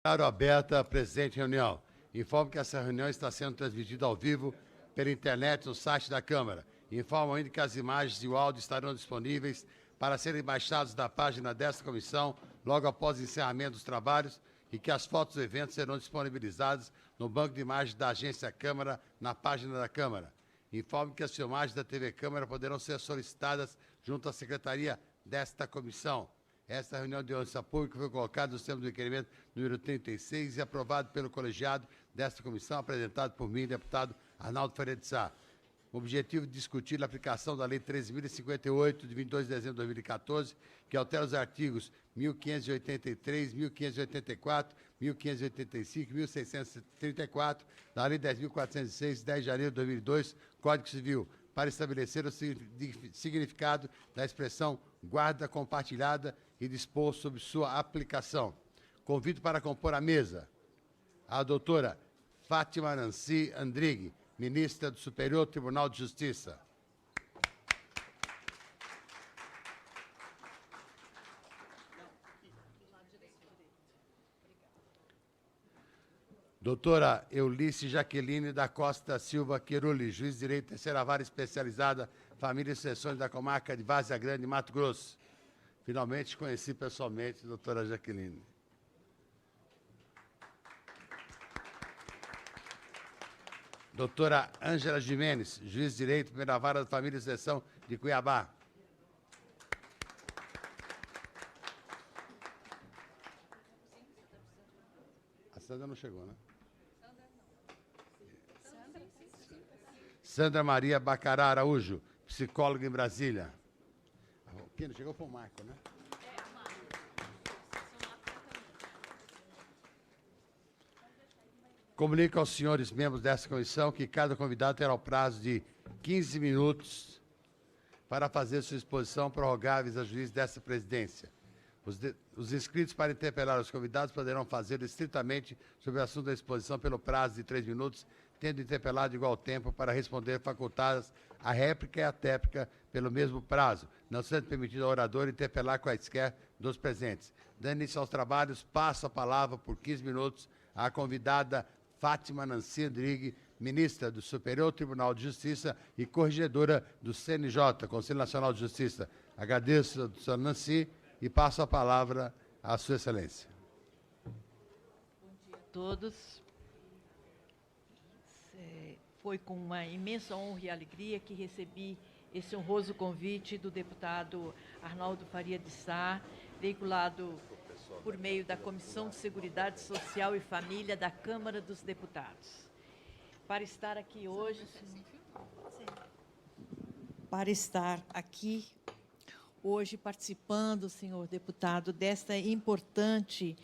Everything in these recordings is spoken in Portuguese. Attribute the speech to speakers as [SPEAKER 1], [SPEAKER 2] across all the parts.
[SPEAKER 1] Declaro aberta a presente reunião. Informo que essa reunião está sendo transmitida ao vivo pela internet no site da Câmara. Informo ainda que as imagens e o áudio estarão disponíveis para serem baixados da página desta comissão logo após o encerramento dos trabalhos e que as fotos do evento serão disponibilizadas no banco de imagens da Agência Câmara na página da Câmara. Informo que as filmagens da TV Câmara poderão ser solicitadas junto à secretaria desta comissão. Esta reunião de audiência pública foi colocada no sistema do requerimento número 36 e aprovado pelo colegiado desta comissão, apresentado por mim, deputado Arnaldo Faria de Sá. O objetivo de discutir a aplicação da Lei 13.058, de 22 de dezembro de 2014, que altera os artigos 1583, 1584, 1585 e 1634 da Lei 10.406, de 10 de janeiro de 2002, Código Civil, para estabelecer o significado da expressão guarda compartilhada e dispor sobre sua aplicação. Convido para compor a mesa a doutora Fátima Nancy Andrighi, ministra do Superior Tribunal de Justiça. Doutora Eulice Jaqueline da Costa Silva Queruli, juiz de direito, terceira vara especializada, família e sucessões da comarca de Várzea Grande, Mato Grosso. Finalmente conheci pessoalmente a doutora Jaqueline. Doutora Ângela Jimenez, juiz de direito, primeira vara da família e sucessão de Cuiabá. A Sandra não chegou, né? Sandra Maria Bacará Araújo, psicóloga em Brasília. Quem não chegou foi o Marco, né? Comunico aos senhores membros dessa comissão que cada convidado terá o prazo de 15 minutos para fazer sua exposição prorrogáveis a juiz dessa presidência. Os inscritos para interpelar os convidados poderão fazê-lo estritamente sobre o assunto da exposição pelo prazo de 3 minutos, tendo interpelado igual tempo para responder facultadas a réplica e a tréplica pelo mesmo prazo, não sendo permitido ao orador interpelar quaisquer dos presentes. Dando início aos trabalhos, passo a palavra por 15 minutos à convidada Fátima Nancy Andrighi, ministra do Superior Tribunal de Justiça e corregedora do CNJ, Conselho Nacional de Justiça. Agradeço a doutora Nancy e passo a palavra à Sua Excelência.
[SPEAKER 2] Bom dia a todos. Foi com uma imensa honra e alegria que recebi esse honroso convite do deputado Arnaldo Faria de Sá, veiculado por meio da Comissão de Seguridade Social e Família da Câmara dos Deputados. Para estar aqui hoje, participando, senhor deputado, desta importante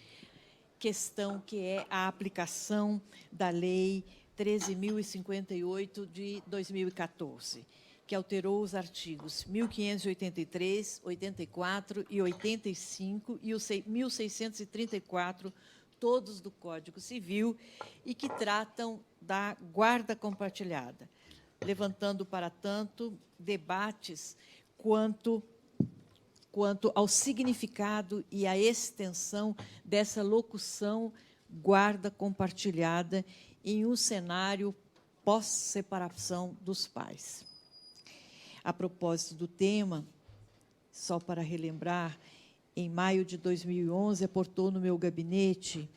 [SPEAKER 2] questão que é a aplicação da Lei 13.058 de 2014, que alterou os artigos 1583, 84 e 85 e o 1634, todos do Código Civil, e que tratam da guarda compartilhada, levantando, para tanto, debates quanto ao significado e à extensão dessa locução guarda compartilhada em um cenário pós-separação dos pais. A propósito do tema, só para relembrar, em maio de 2011, aportou no meu gabinete,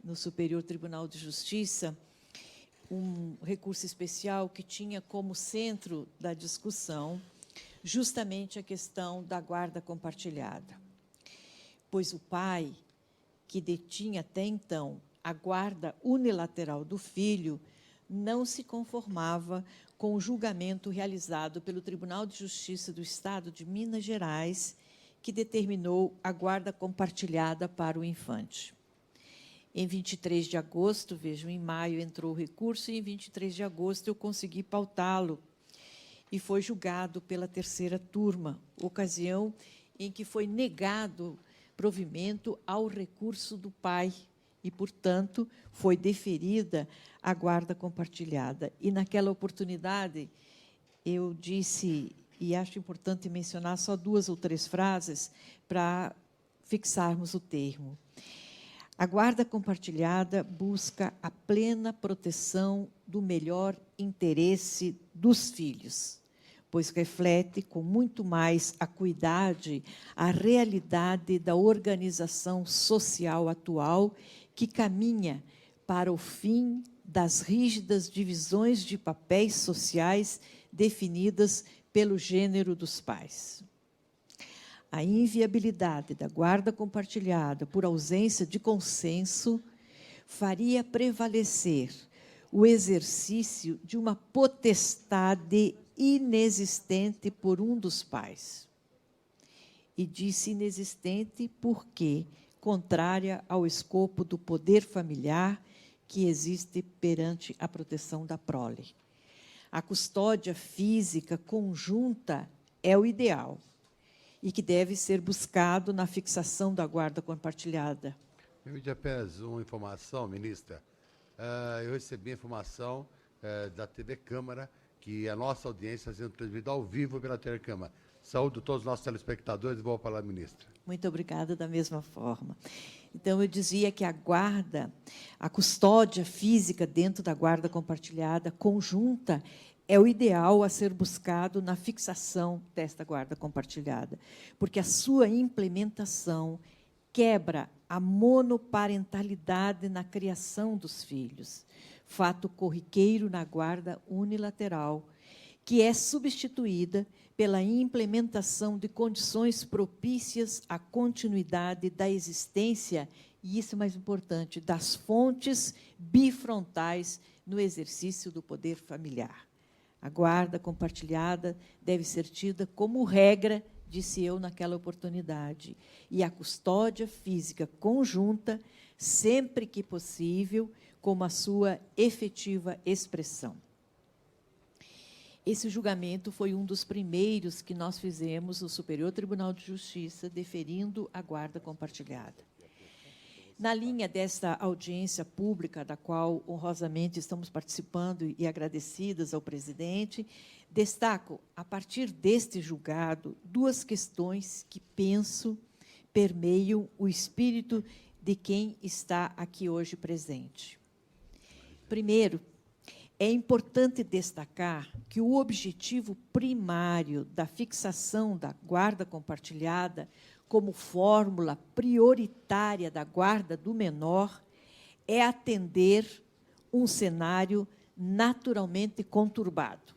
[SPEAKER 2] no Superior Tribunal de Justiça, um recurso especial que tinha como centro da discussão justamente a questão da guarda compartilhada, pois o pai, que detinha até então a guarda unilateral do filho, não se conformava com o julgamento realizado pelo Tribunal de Justiça do Estado de Minas Gerais, que determinou a guarda compartilhada para o infante. Em 23 de agosto, vejam, em maio entrou o recurso, e em 23 de agosto eu consegui pautá-lo, e foi julgado pela terceira turma, ocasião em que foi negado provimento ao recurso do pai, e, portanto, foi deferida a guarda compartilhada. E, naquela oportunidade, eu disse, e acho importante mencionar só 2 ou 3 frases para fixarmos o termo. A guarda compartilhada busca a plena proteção do melhor interesse dos filhos, pois reflete com muito mais acuidade a realidade da organização social atual que caminha para o fim das rígidas divisões de papéis sociais definidas pelo gênero dos pais. A inviabilidade da guarda compartilhada por ausência de consenso faria prevalecer o exercício de uma potestade inexistente por um dos pais. E disse inexistente porque contrária ao escopo do poder familiar que existe perante a proteção da prole. A custódia física conjunta é o ideal e que deve ser buscado na fixação da guarda compartilhada.
[SPEAKER 1] Permite apenas uma informação, ministra. Eu recebi a informação da TV Câmara que a nossa audiência está sendo transmitida ao vivo pela TV Câmara. Saúdo todos os nossos telespectadores e vou para a ministra.
[SPEAKER 2] Muito obrigada, da mesma forma. Então, eu dizia que a guarda, a custódia física dentro da guarda compartilhada conjunta é o ideal a ser buscado na fixação desta guarda compartilhada, porque a sua implementação quebra a monoparentalidade na criação dos filhos, fato corriqueiro na guarda unilateral, que é substituída pela implementação de condições propícias à continuidade da existência, e isso é mais importante, das fontes bifrontais no exercício do poder familiar. A guarda compartilhada deve ser tida como regra, disse eu naquela oportunidade, e a custódia física conjunta, sempre que possível, como a sua efetiva expressão. Esse julgamento foi um dos primeiros que nós fizemos no Superior Tribunal de Justiça, deferindo a guarda compartilhada. Na linha desta audiência pública, da qual honrosamente estamos participando e agradecidas ao presidente, destaco, a partir deste julgado, duas questões que penso permeiam o espírito de quem está aqui hoje presente. Primeiro, é importante destacar que o objetivo primário da fixação da guarda compartilhada como fórmula prioritária da guarda do menor é atender um cenário naturalmente conturbado.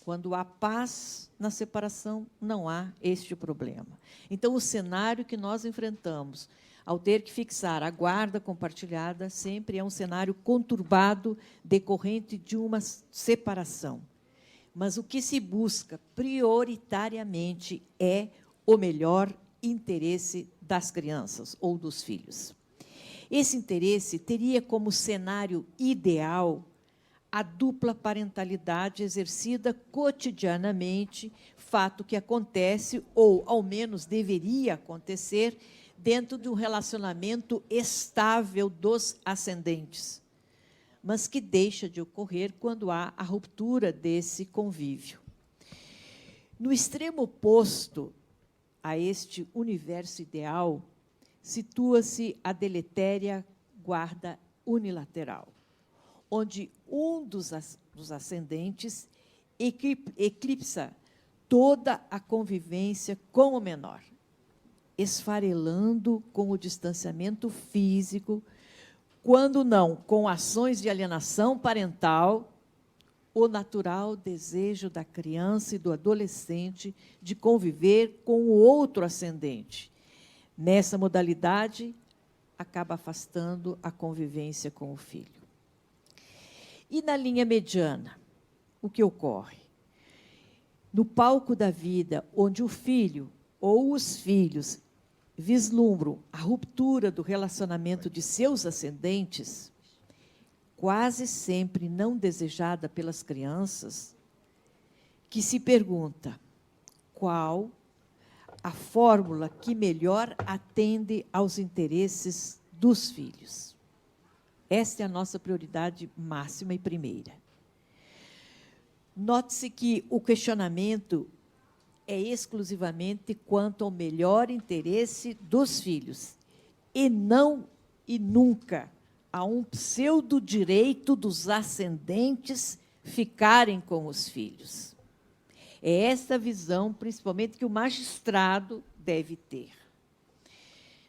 [SPEAKER 2] Quando há paz na separação, não há este problema. Então, o cenário que nós enfrentamos ao ter que fixar a guarda compartilhada sempre é um cenário conturbado decorrente de uma separação. Mas o que se busca prioritariamente é o melhor interesse das crianças ou dos filhos. Esse interesse teria como cenário ideal a dupla parentalidade exercida cotidianamente, fato que acontece, ou ao menos deveria acontecer, dentro de um relacionamento estável dos ascendentes, mas que deixa de ocorrer quando há a ruptura desse convívio. No extremo oposto a este universo ideal, situa-se a deletéria guarda unilateral, onde um dos ascendentes eclipsa toda a convivência com o menor, esfarelando com o distanciamento físico, quando não com ações de alienação parental, o natural desejo da criança e do adolescente de conviver com o outro ascendente. Nessa modalidade, acaba afastando a convivência com o filho. E na linha mediana, o que ocorre? No palco da vida, onde o filho ou os filhos vislumbram a ruptura do relacionamento de seus ascendentes, quase sempre não desejada pelas crianças, que se pergunta qual a fórmula que melhor atende aos interesses dos filhos. Esta é a nossa prioridade máxima e primeira. Note-se que o questionamento é exclusivamente quanto ao melhor interesse dos filhos, e não e nunca a um pseudo-direito dos ascendentes ficarem com os filhos. É essa visão, principalmente, que o magistrado deve ter.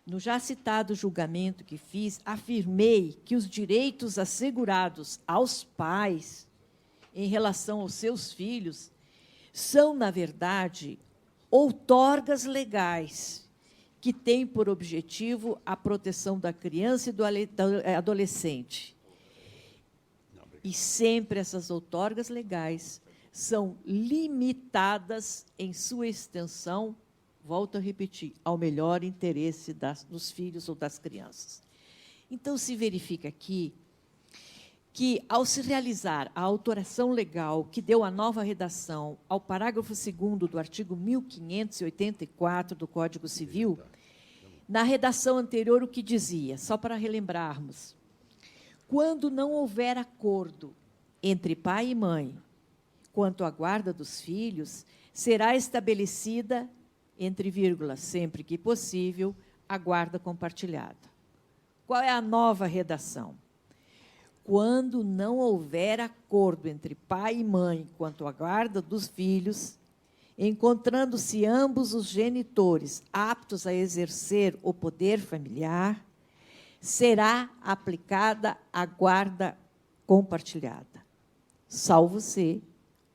[SPEAKER 2] No já citado julgamento que fiz, afirmei que os direitos assegurados aos pais em relação aos seus filhos são, na verdade, outorgas legais que têm por objetivo a proteção da criança e do adolescente. E sempre essas outorgas legais são limitadas em sua extensão, volto a repetir, ao melhor interesse dos filhos ou das crianças. Então, se verifica aqui que, ao se realizar a alteração legal que deu a nova redação ao parágrafo 2º do artigo 1584 do Código Civil, na redação anterior o que dizia, só para relembrarmos, quando não houver acordo entre pai e mãe quanto à guarda dos filhos, será estabelecida, entre vírgulas, sempre que possível, a guarda compartilhada. Qual é a nova redação? Quando não houver acordo entre pai e mãe quanto à guarda dos filhos, encontrando-se ambos os genitores aptos a exercer o poder familiar, será aplicada a guarda compartilhada, salvo se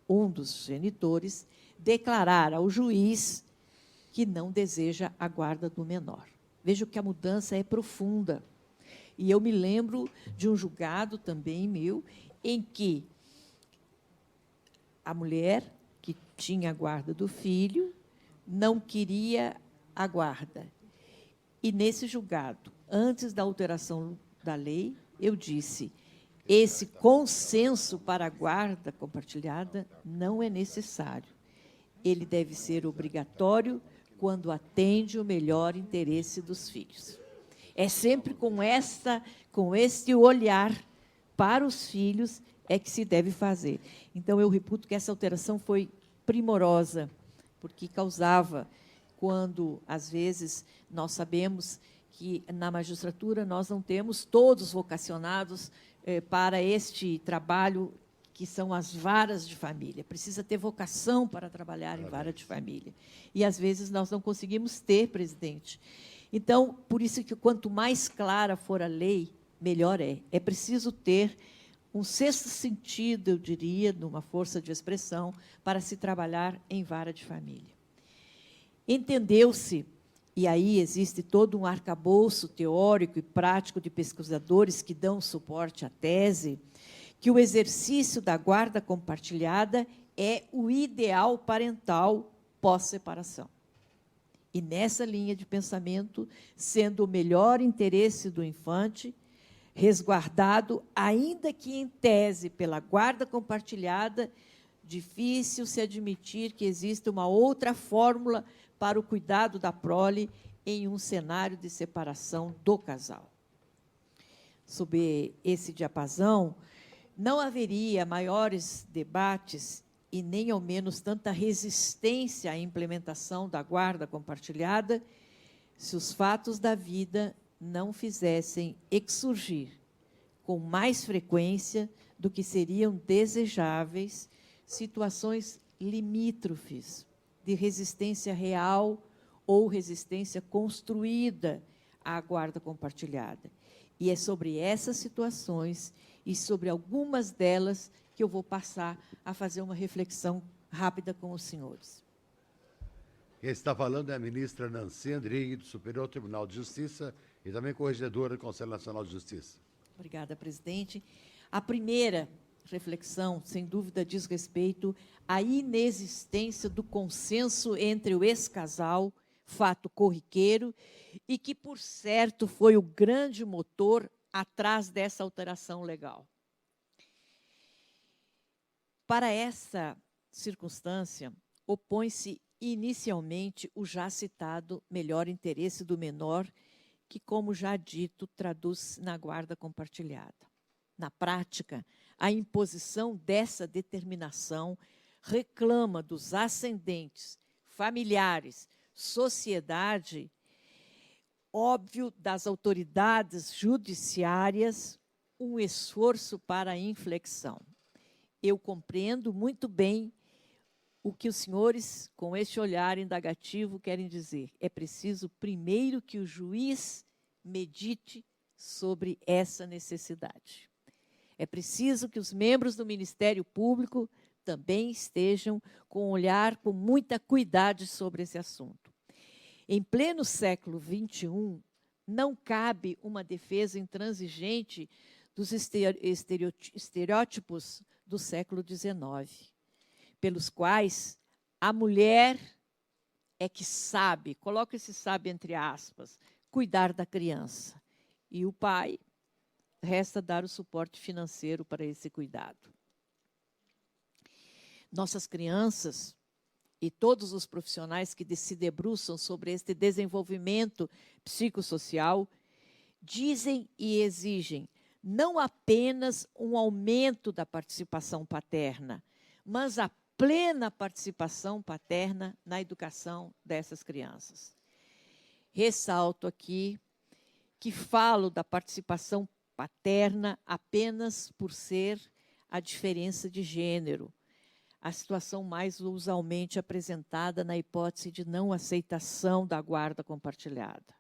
[SPEAKER 2] um dos genitores declarar ao juiz que não deseja a guarda do menor. Veja que a mudança é profunda. E eu me lembro de um julgado também meu, em que a mulher que tinha a guarda do filho não queria a guarda. E, nesse julgado, antes da alteração da lei, eu disse, esse consenso para a guarda compartilhada não é necessário. Ele deve ser obrigatório quando atende o melhor interesse dos filhos. É sempre com este olhar para os filhos é que se deve fazer. Então, eu reputo que essa alteração foi primorosa, porque causava, quando, às vezes, nós sabemos que, na magistratura, nós não temos todos vocacionados para este trabalho, que são as varas de família. Precisa ter vocação para trabalhar em vara de família. E, às vezes, nós não conseguimos ter, presidente. Então, por isso que, quanto mais clara for a lei, melhor é. É preciso ter um sexto sentido, eu diria, numa força de expressão, para se trabalhar em vara de família. Entendeu-se, e aí existe todo um arcabouço teórico e prático de pesquisadores que dão suporte à tese, que o exercício da guarda compartilhada é o ideal parental pós-separação. E, nessa linha de pensamento, sendo o melhor interesse do infante, resguardado, ainda que em tese, pela guarda compartilhada, difícil se admitir que exista uma outra fórmula para o cuidado da prole em um cenário de separação do casal. Sob esse diapasão, não haveria maiores debates e nem ao menos tanta resistência à implementação da guarda compartilhada se os fatos da vida não fizessem exsurgir com mais frequência do que seriam desejáveis situações limítrofes de resistência real ou resistência construída à guarda compartilhada. E é sobre essas situações e sobre algumas delas que eu vou passar a fazer uma reflexão rápida com os senhores.
[SPEAKER 1] Quem está falando é a ministra Nancy Andrighi, do Superior Tribunal de Justiça e também corregedora do Conselho Nacional de Justiça.
[SPEAKER 2] Obrigada, presidente. A primeira reflexão, sem dúvida, diz respeito à inexistência do consenso entre o ex-casal, fato corriqueiro, e que, por certo, foi o grande motor atrás dessa alteração legal. Para essa circunstância, opõe-se inicialmente o já citado melhor interesse do menor, que, como já dito, traduz na guarda compartilhada. Na prática, a imposição dessa determinação reclama dos ascendentes, familiares, sociedade, óbvio das autoridades judiciárias um esforço para a inflexão. Eu compreendo muito bem o que os senhores, com este olhar indagativo, querem dizer. É preciso, primeiro, que o juiz medite sobre essa necessidade. É preciso que os membros do Ministério Público também estejam com um olhar com muita cuidado sobre esse assunto. Em pleno século XXI, não cabe uma defesa intransigente dos estereótipos do século XIX, pelos quais a mulher é que sabe, coloca esse sabe entre aspas, cuidar da criança. E o pai resta dar o suporte financeiro para esse cuidado. Nossas crianças e todos os profissionais que se debruçam sobre este desenvolvimento psicossocial dizem e exigem não apenas um aumento da participação paterna, mas a plena participação paterna na educação dessas crianças. Ressalto aqui que falo da participação paterna apenas por ser a diferença de gênero, a situação mais usualmente apresentada na hipótese de não aceitação da guarda compartilhada.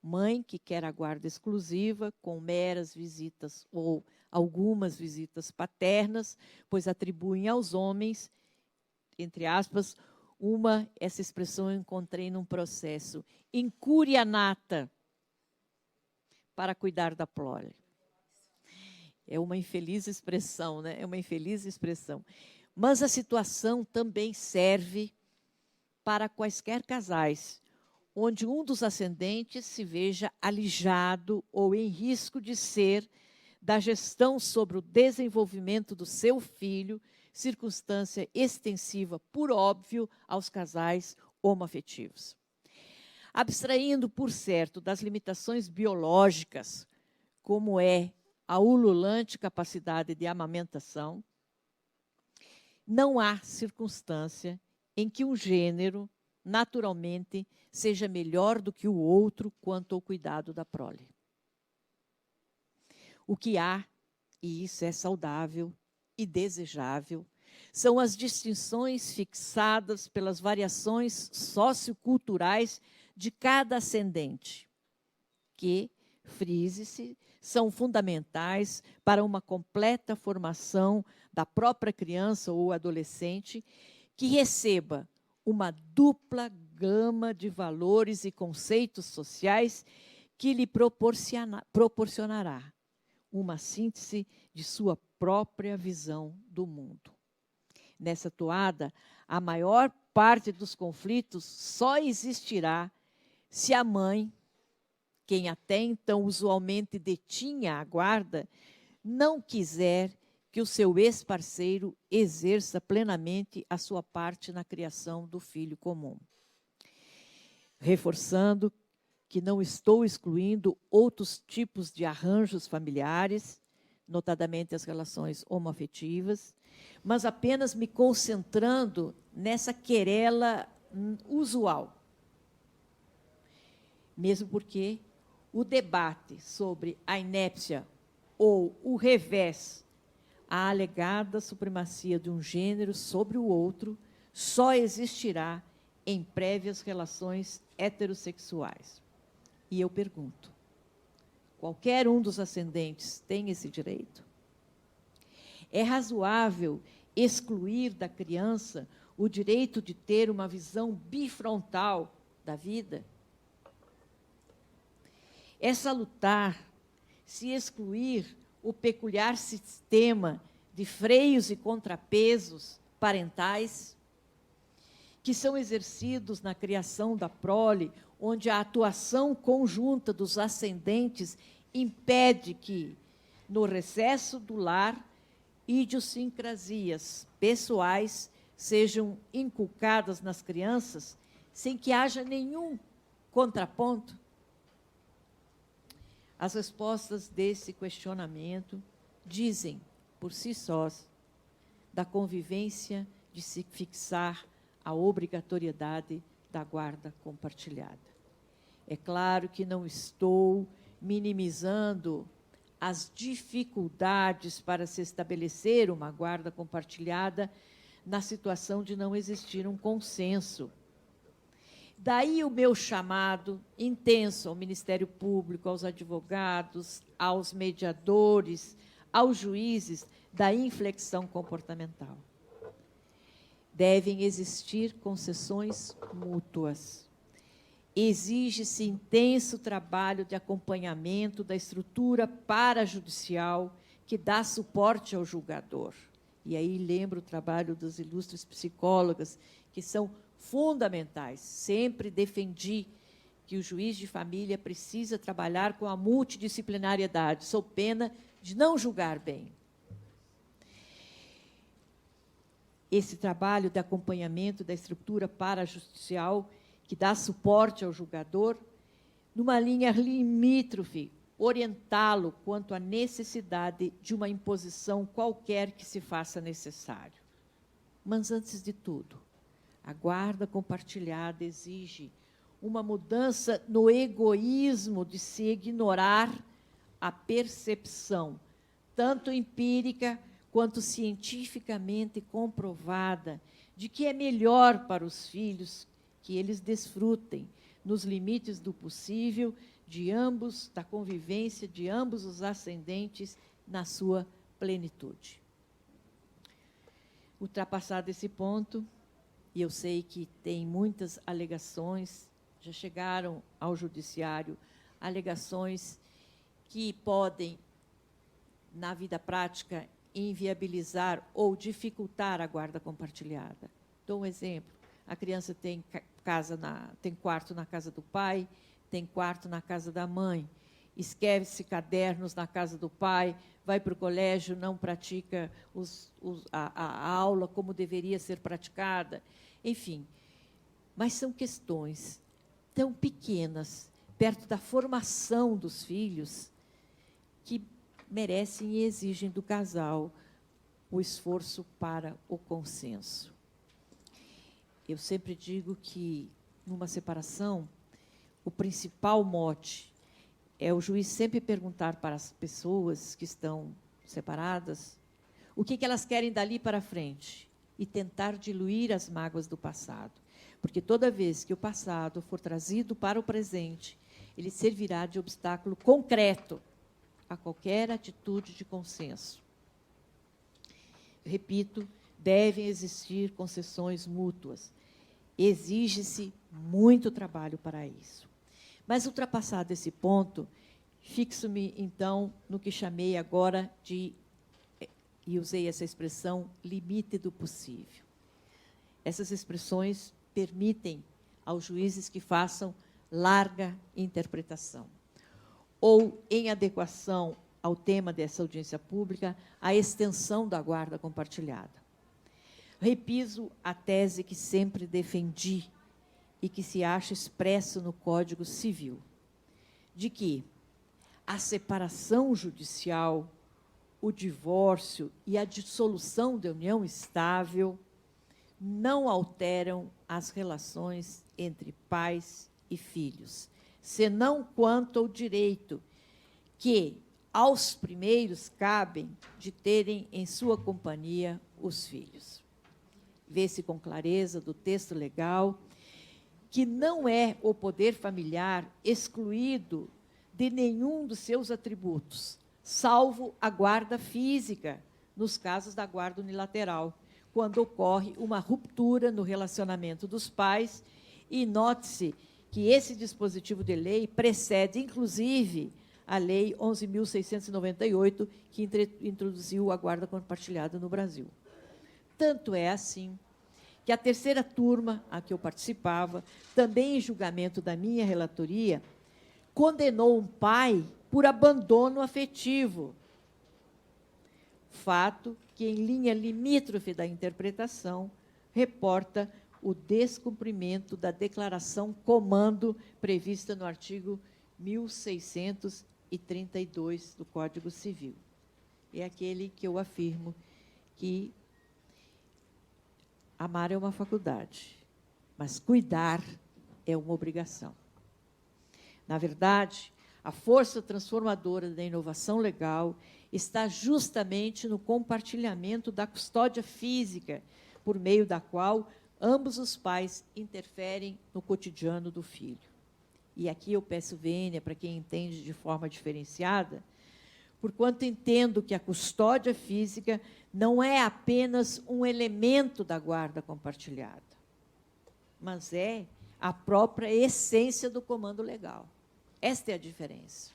[SPEAKER 2] Mãe que quer a guarda exclusiva, com meras visitas ou algumas visitas paternas, pois atribuem aos homens, entre aspas, essa expressão eu encontrei num processo, incúria nata para cuidar da prole. É uma infeliz expressão, né? É uma infeliz expressão. Mas a situação também serve para quaisquer casais, onde um dos ascendentes se veja alijado ou em risco de ser da gestão sobre o desenvolvimento do seu filho, circunstância extensiva, por óbvio, aos casais homoafetivos. Abstraindo, por certo, das limitações biológicas, como é a ululante capacidade de amamentação, não há circunstância em que um gênero, naturalmente, seja melhor do que o outro quanto ao cuidado da prole. O que há, e isso é saudável e desejável, são as distinções fixadas pelas variações socioculturais de cada ascendente, que, frise-se, são fundamentais para uma completa formação da própria criança ou adolescente, que receba uma dupla gama de valores e conceitos sociais que lhe proporcionará uma síntese de sua própria visão do mundo. Nessa toada, a maior parte dos conflitos só existirá se a mãe, quem até então usualmente detinha a guarda, não quiser que o seu ex-parceiro exerça plenamente a sua parte na criação do filho comum. Reforçando que não estou excluindo outros tipos de arranjos familiares, notadamente as relações homoafetivas, mas apenas me concentrando nessa querela usual. Mesmo porque o debate sobre a inépcia ou o revés, a alegada supremacia de um gênero sobre o outro, só existirá em prévias relações heterossexuais. E eu pergunto, qualquer um dos ascendentes tem esse direito? É razoável excluir da criança o direito de ter uma visão bifrontal da vida? É salutar se excluir o peculiar sistema de freios e contrapesos parentais que são exercidos na criação da prole, onde a atuação conjunta dos ascendentes impede que, no recesso do lar, idiosincrasias pessoais sejam inculcadas nas crianças sem que haja nenhum contraponto? As respostas desse questionamento dizem, por si sós, da convivência de se fixar a obrigatoriedade da guarda compartilhada. É claro que não estou minimizando as dificuldades para se estabelecer uma guarda compartilhada na situação de não existir um consenso. Daí o meu chamado intenso ao Ministério Público, aos advogados, aos mediadores, aos juízes da inflexão comportamental. Devem existir concessões mútuas. Exige-se intenso trabalho de acompanhamento da estrutura parajudicial que dá suporte ao julgador. E aí lembro o trabalho dos ilustres psicólogas, que são fundamentais. Sempre defendi que o juiz de família precisa trabalhar com a multidisciplinariedade, sob pena de não julgar bem. Esse trabalho de acompanhamento da estrutura parajudicial que dá suporte ao julgador, numa linha limítrofe, orientá-lo quanto à necessidade de uma imposição qualquer que se faça necessário. Mas, antes de tudo, a guarda compartilhada exige uma mudança no egoísmo de se ignorar a percepção, tanto empírica quanto cientificamente comprovada, de que é melhor para os filhos que eles desfrutem, nos limites do possível, de ambos, da convivência de ambos os ascendentes na sua plenitude. Ultrapassado esse ponto, e eu sei que tem muitas alegações, já chegaram ao judiciário alegações que podem, na vida prática, inviabilizar ou dificultar a guarda compartilhada. Dou um exemplo. A criança tem quarto na casa do pai, tem quarto na casa da mãe, escreve-se cadernos na casa do pai, vai para o colégio, não pratica a aula como deveria ser praticada. Enfim, mas são questões tão pequenas, perto da formação dos filhos, que merecem e exigem do casal o esforço para o consenso. Eu sempre digo que, numa separação, o principal mote é o juiz sempre perguntar para as pessoas que estão separadas o que elas querem dali para frente e tentar diluir as mágoas do passado. Porque toda vez que o passado for trazido para o presente, ele servirá de obstáculo concreto a qualquer atitude de consenso. Repito, devem existir concessões mútuas. Exige-se muito trabalho para isso. Mas, ultrapassado esse ponto, fixo-me, então, no que chamei agora de, e usei essa expressão, limite do possível. Essas expressões permitem aos juízes que façam larga interpretação, ou, em adequação ao tema dessa audiência pública, a extensão da guarda compartilhada. Repiso a tese que sempre defendi e que se acha expresso no Código Civil, de que a separação judicial, o divórcio e a dissolução da união estável não alteram as relações entre pais e filhos, senão quanto ao direito que aos primeiros cabem de terem em sua companhia os filhos. Vê-se com clareza do texto legal que não é o poder familiar excluído de nenhum dos seus atributos, salvo a guarda física, nos casos da guarda unilateral, quando ocorre uma ruptura no relacionamento dos pais, e note-se que esse dispositivo de lei precede, inclusive, a Lei 11.698, que introduziu a guarda compartilhada no Brasil. Tanto é assim que a terceira turma a que eu participava, também em julgamento da minha relatoria, condenou um pai por abandono afetivo. Fato que, em linha limítrofe da interpretação, reporta o descumprimento da declaração comando prevista no artigo 1632 do Código Civil. É aquele que eu afirmo que amar é uma faculdade, mas cuidar é uma obrigação. Na verdade, a força transformadora da inovação legal está justamente no compartilhamento da custódia física, por meio da qual ambos os pais interferem no cotidiano do filho. E aqui eu peço vênia para quem entende de forma diferenciada, porquanto entendo que a custódia física não é apenas um elemento da guarda compartilhada, mas é a própria essência do comando legal. Esta é a diferença.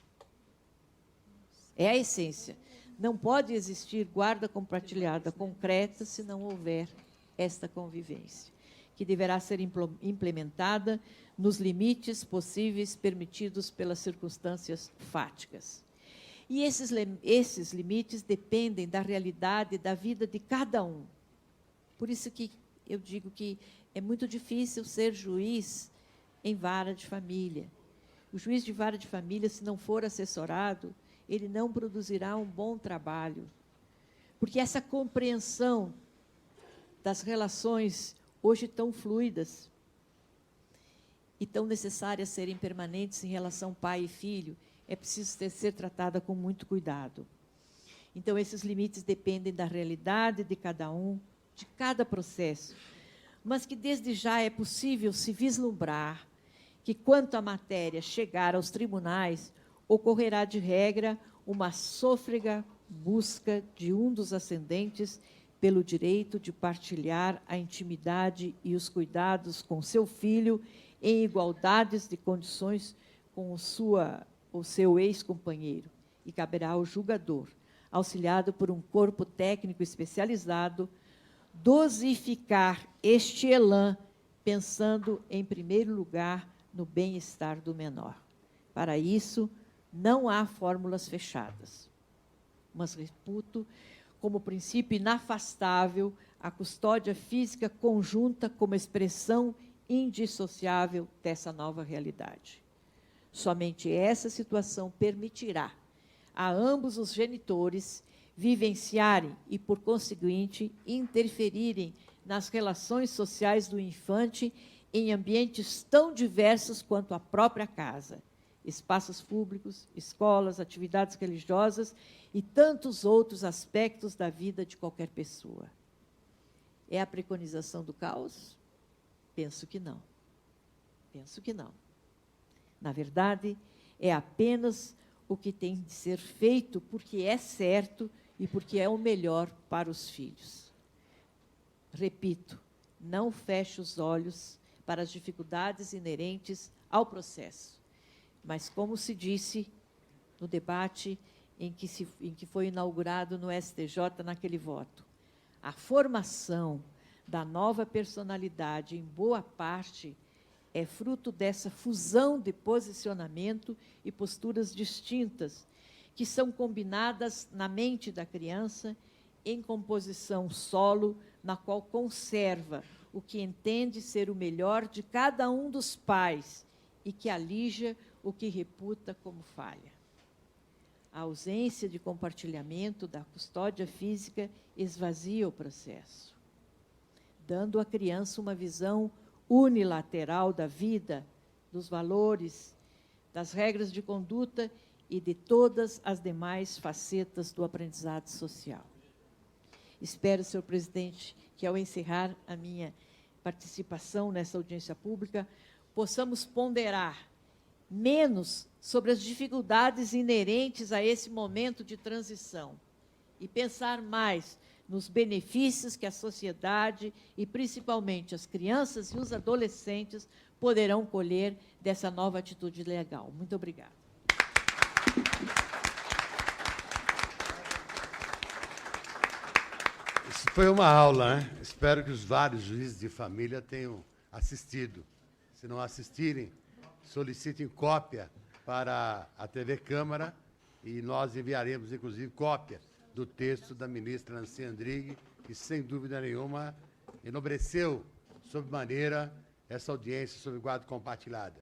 [SPEAKER 2] É a essência. Não pode existir guarda compartilhada concreta se não houver esta convivência, que deverá ser implementada nos limites possíveis permitidos pelas circunstâncias fáticas. E esses limites dependem da realidade da vida de cada um. Por isso que eu digo que é muito difícil ser juiz em vara de família. O juiz de vara de família, se não for assessorado, ele não produzirá um bom trabalho. Porque essa compreensão das relações hoje tão fluidas e tão necessárias serem permanentes em relação pai e filho, é preciso ser tratada com muito cuidado. Então, esses limites dependem da realidade de cada um, de cada processo, mas que desde já é possível se vislumbrar que, quanto à matéria chegar aos tribunais, ocorrerá de regra uma sôfrega busca de um dos ascendentes pelo direito de partilhar a intimidade e os cuidados com seu filho em igualdades de condições com o seu ex-companheiro, e caberá ao julgador, auxiliado por um corpo técnico especializado, dosificar este elan, pensando, em primeiro lugar, no bem-estar do menor. Para isso, não há fórmulas fechadas, mas reputo como princípio inafastável a custódia física conjunta como expressão indissociável dessa nova realidade. Somente essa situação permitirá a ambos os genitores vivenciarem e, por conseguinte, interferirem nas relações sociais do infante em ambientes tão diversos quanto a própria casa, espaços públicos, escolas, atividades religiosas e tantos outros aspectos da vida de qualquer pessoa. É a preconização do caos? Penso que não. Penso que não. Na verdade, é apenas o que tem de ser feito porque é certo e porque é o melhor para os filhos. Repito, não feche os olhos para as dificuldades inerentes ao processo, mas, como se disse no debate em que foi inaugurado no STJ naquele voto, a formação da nova personalidade, em boa parte, é fruto dessa fusão de posicionamento e posturas distintas, que são combinadas na mente da criança em composição solo, na qual conserva o que entende ser o melhor de cada um dos pais e que alija o que reputa como falha. A ausência de compartilhamento da custódia física esvazia o processo, dando à criança uma visão unilateral da vida, dos valores, das regras de conduta e de todas as demais facetas do aprendizado social. Espero, senhor presidente, que, ao encerrar a minha participação nessa audiência pública, possamos ponderar menos sobre as dificuldades inerentes a esse momento de transição e pensar mais nos benefícios que a sociedade e, principalmente, as crianças e os adolescentes poderão colher dessa nova atitude legal. Muito obrigada.
[SPEAKER 1] Isso foi uma aula, né? Espero que os vários juízes de família tenham assistido. Se não assistirem, solicitem cópia para a TV Câmara e nós enviaremos, inclusive, cópia do texto da ministra Nancy Andrighi, que, sem dúvida nenhuma, enobreceu, sob maneira, essa audiência sobre guarda compartilhada.